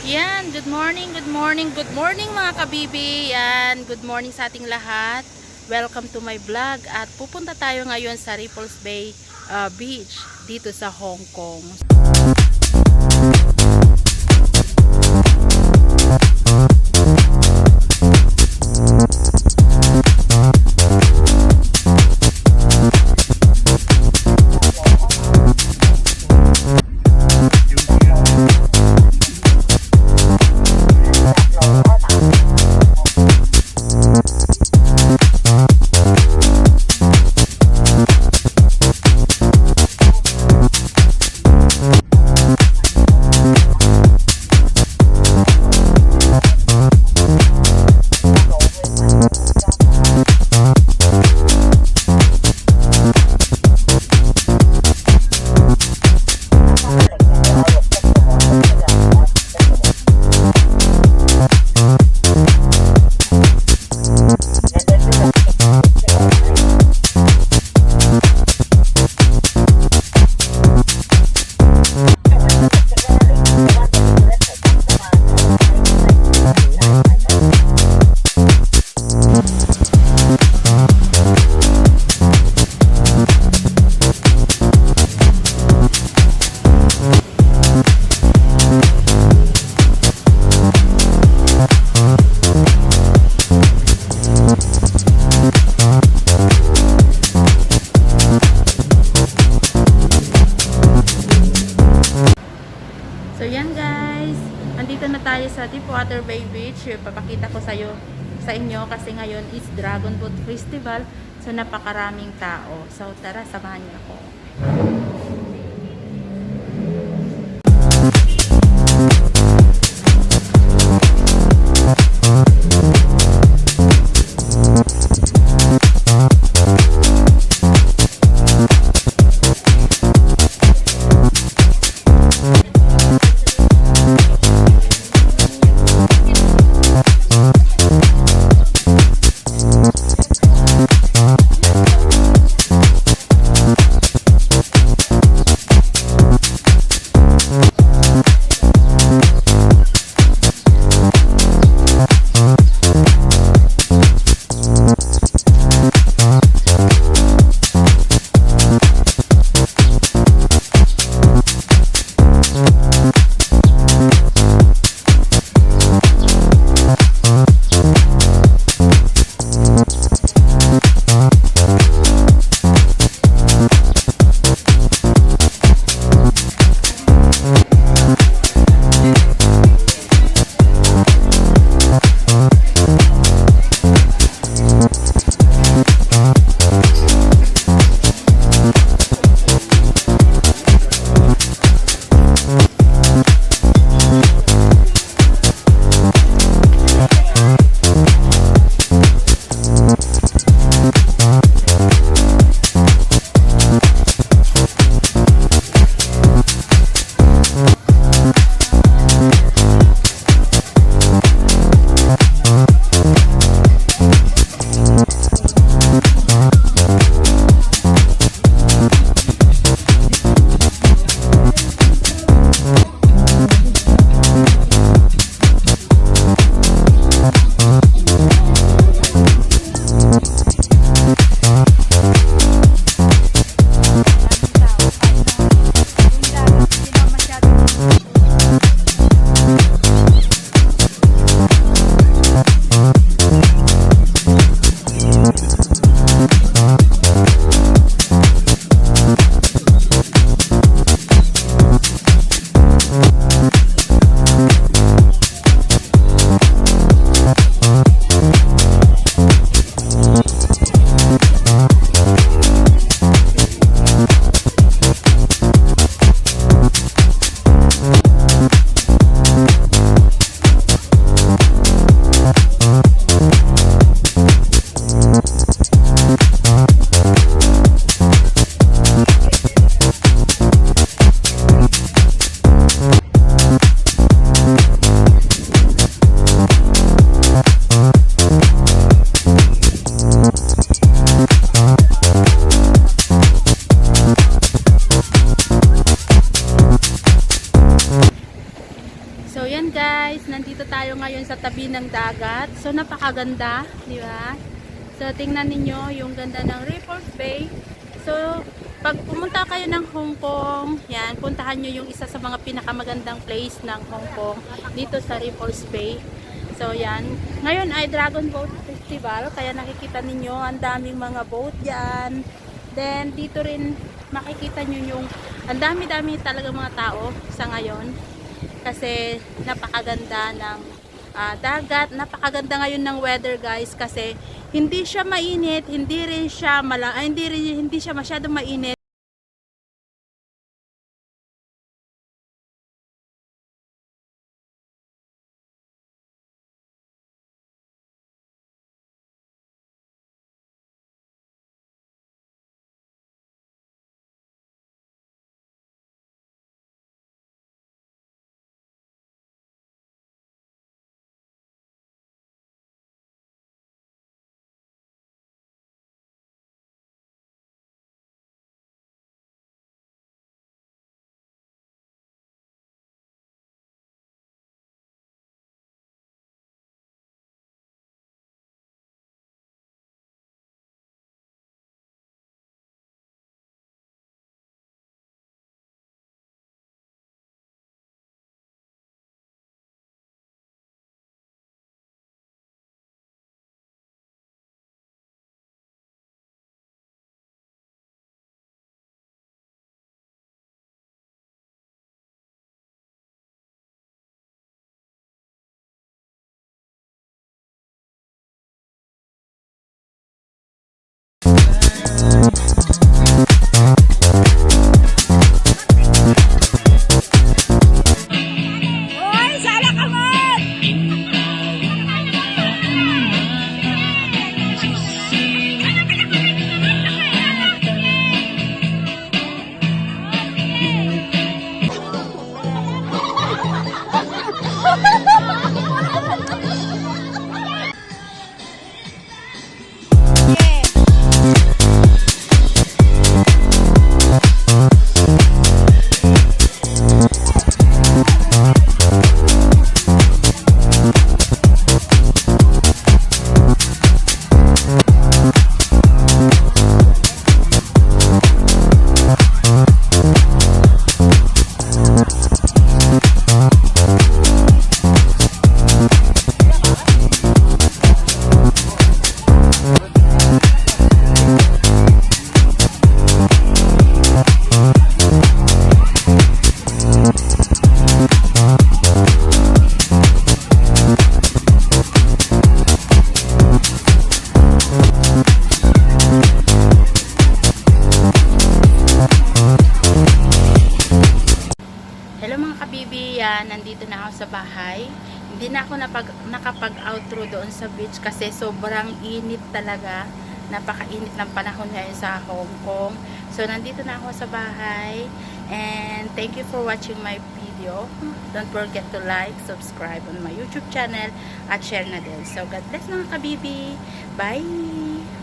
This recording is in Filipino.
Yan, good morning, good morning, good morning mga kabibi. Yan, good morning sa ating lahat. Welcome to my vlog at pupunta tayo ngayon sa Ripples Bay Beach dito sa Hong Kong. So yan guys, andito na tayo sa Deepwater Bay Beach. Papakita ko sa inyo kasi ngayon is Dragon Boat Festival. So napakaraming tao. So tara, samahan niyo ako. So yan guys, nandito tayo ngayon sa tabi ng dagat. So napakaganda, di ba? So tingnan ninyo yung ganda ng Repulse Bay. So pag pumunta kayo ng Hong Kong, yan, puntahan nyo yung isa sa mga pinakamagandang place ng Hong Kong dito sa Repulse Bay. So yan, ngayon ay Dragon Boat Festival, kaya nakikita ninyo ang daming mga boat yan. Then dito rin makikita nyo yung ang dami-dami talaga mga tao sa ngayon. Kasi napakaganda ng dagat, napakaganda ngayon ng weather guys kasi hindi siya mainit, hindi siya masyadong mainit. Hello mga kabibi, yan, nandito na ako sa bahay. Hindi na ako nakapag-outro doon sa beach kasi sobrang init talaga. Napakainit ng panahon ngayon sa Hong Kong. So nandito na ako sa bahay and thank you for watching my video. Don't forget to like, subscribe on my YouTube channel at share na din. So God bless mga kabibi. Bye!